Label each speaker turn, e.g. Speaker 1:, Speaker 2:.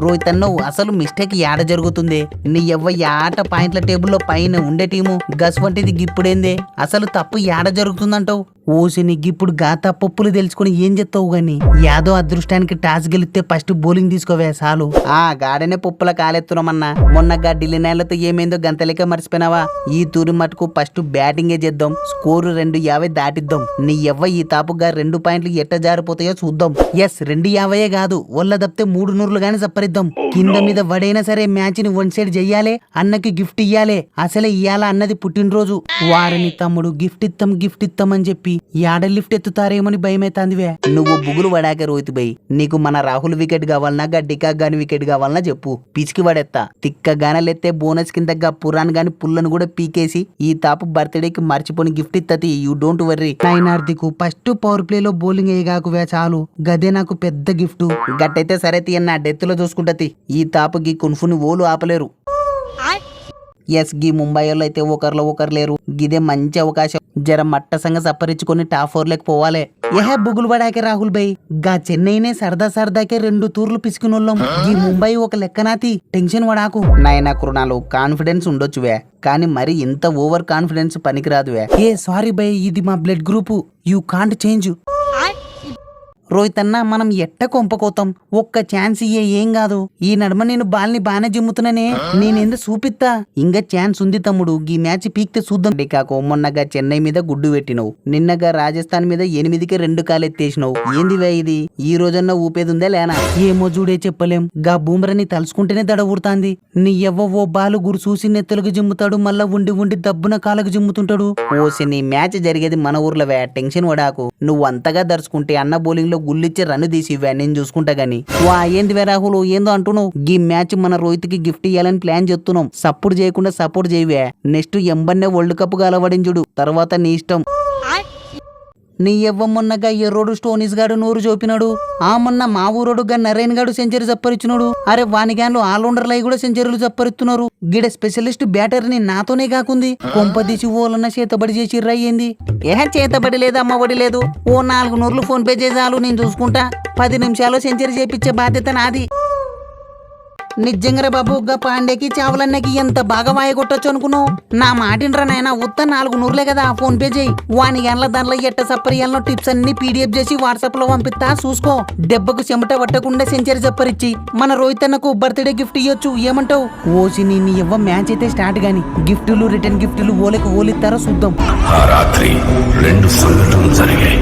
Speaker 1: రోహిత్ అన్న అసలు మిస్టేక్ యాడ జరుగుతుంది నీ ఎవ్వ ఆట పాయింట్ల టేబుల్లో పైన ఉండే టీము గస్ వంటిది గిప్పుడేందే అసలు తప్పు యాడ జరుగుతుందంటావు ఓసి నీకు ఇప్పుడు గాతా పప్పులు తెలుసుకుని ఏం చెప్తావు గాని యాదో అదృష్టానికి టాస్ గెలిస్తే ఫస్ట్ బౌలింగ్ తీసుకోవే చాలు గాడనే పప్పుల కాలెత్తున్నామన్నా మొన్న ఢిల్లీ నేలతో ఏమైందో గంతలేక మర్చిపోయినావా ఈ తూరి మటుకు ఫస్ట్ బ్యాటింగే చేద్దాం స్కోరు 250 దాటిద్దాం నీ ఎవ్వ ఈ తాపుగా 2 పాయింట్లు ఎట్ట జారిపోతాయో చూద్దాం ఎస్ 250 కాదు ఒళ్ళ తప్పితే 300 గాని సప్పరిద్దాం కింద మీద వడైనా సరే మ్యాచ్ ని వన్ సైడ్ చెయ్యాలే అన్నకి గిఫ్ట్ ఇయ్యాలే అసలే ఇయ్యాల అన్నది పుట్టినరోజు వారిని తమ్ముడు గిఫ్ట్ ఇస్తాం అని చెప్పి యాడ లిఫ్ట్ ఎత్తుతారేమని భయమైతాందివే నువ్వు బుగులు పడాక రోహిత్ బై నీకు మన రాహుల్ వికెట్ కావాలన్నా గడ్డికా గాని వికెట్ కావాలన్నా చెప్పు పిచ్చికి పడేస్తా తిక్క గానలెత్తే బోనస్ కింద పురాన్ గాని పుల్లను కూడా పీకేసి ఈ తాపు బర్త్డేకి మర్చిపోని గిఫ్ట్ ఇత్తది యూ డోంట్ వర్రీ నైనార్దికు ఫస్ట్ పవర్ ప్లే లో బౌలింగ్ వేయగాకువే చాలు గదే నాకు పెద్ద గిఫ్ట్ గట్టయితే సరే తీయన్న డెత్ లో చూసుకుంటది ఈ తాపు గీ కున్ఫుని ఓలు ఆపలేరు ఎస్ గీ ముంబై వాళ్ళు అయితే ఒకరు లేరు గిదే మంచి అవకాశం జర మట్టసంగా సప్పరించుకొని టాప్ 4 లేక పోవాలే ఏహే బుగులు పడాకే రాహుల్ బై గా చెన్నైనే సరదాకే 2 తూర్లు పిసుకునోళ్ళం ఈ ముంబై ఒక లెక్కనాతి టెన్షన్ పడాకు నాయనా కృణాలు కాన్ఫిడెన్స్ ఉండొచ్చువే కానీ మరి ఇంత ఓవర్ కాన్ఫిడెన్స్ పనికిరాదువే ఏ సారీ బై ఇది మా blood group you can't change Rohit అన్న మనం ఎట్ట కొంపకోతాం ఒక్క ఛాన్స్ ఇయ్యే ఏం కాదు ఈ నడుమ నేను బాల్ని బానే జిమ్ముతున్నానే నేనేందో చూపిత్తా ఇంకా ఛాన్స్ ఉంది తమ్ముడు ఈ మ్యాచ్ పీక్తే చూద్దాం కాకు మొన్నగా చెన్నై మీద గుడ్డు పెట్టినవు నిన్నగా రాజస్థాన్ మీద 8కి 2 కాలెత్తేసినావు ఏందివే ఇది ఈ రోజన్నా ఊపేదుందే లేనా ఏమో చూడే చెప్పలేం గా బూమరని తలుసుకుంటేనే దడ ఊరుతాంది నీ ఎవ్వ ఓ బాలు గురు చూసి నెత్తలకు జిమ్ముతాడు మళ్ళా ఉండి దబ్బున కాలకు జిమ్ముతుంటాడు ఓసి నీ మ్యాచ్ జరిగేది మన ఊర్లోవే టెన్షన్ పడాకు నువ్వు అంతగా దర్చుకుంటే అన్న బౌలింగ్ లో గుళ్ళిచ్చే రన్ను తీసి నేను చూసుకుంటా గాని వా ఏంది రాహుల్ ఏందో అంటున్నావు ఈ మ్యాచ్ మన రోహిత్ కి గిఫ్ట్ ఇయ్యాలని ప్లాన్ చేస్తున్నాం సపోర్ట్ చేయకుండా సపోర్ట్ చేయవే నెక్స్ట్ ఎంబన్నే వరల్డ్ కప్ గలవడించుడు తర్వాత నీ ఇష్టం నీ ఎవ్వ మొన్నగా ఎర్రోడు స్టోనీస్ గాడు నోరు చూపినాడు ఆ మొన్న మా ఊరోడుగా నరేన్ గాడు సెంచరీ చప్పరిచ్చినాడు అరే వాని గ్యాన్లు ఆల్రౌండర్లు అయి కూడా సెంచరీలు చప్పరిస్తున్నారు గిడ స్పెషలిస్ట్ బ్యాటర్ ని నాతోనే కాకుంది కొంపదీసి ఓలన్న చేతబడి చేసి రయ్యింది చేతబడి లేదు అమ్మఒడి లేదు ఓ 400 ఫోన్ పే చేసాలు నేను చూసుకుంటా 10 నిమిషాల్లో సెంచరీ చేపించే బాధ్యత నాది నిజంగా బాబు గా పాండేకి చావలన్నకి ఎంత బాగా వాయగొట్టొచ్చు అనుకున్నావు నా మాటిండ్రా నాయన ఉత్త 400 కదా ఫోన్ పే చేయి వాని గంటల దాంట్లో ఎట్ట సప్పరియాలనో టిప్స్ అన్ని PDF చేసి వాట్సాప్ లో పంపిస్తా చూసుకో దెబ్బకు చెమట పట్టకుండా సెంచరీ సప్పరిచ్చి మన రోహిత్ అన్నకు బర్త్డే గిఫ్ట్ ఇవ్వచ్చు ఏమంటావు ఓసి నీ ఎవ్వ మ్యాచ్ అయితే స్టార్ట్ గాని గిఫ్టులు రిటర్న్ గిఫ్టులు ఓలికి ఓలిస్తారో చూద్దాం
Speaker 2: రాత్రి 2 సంఘటనలు జరిగాయి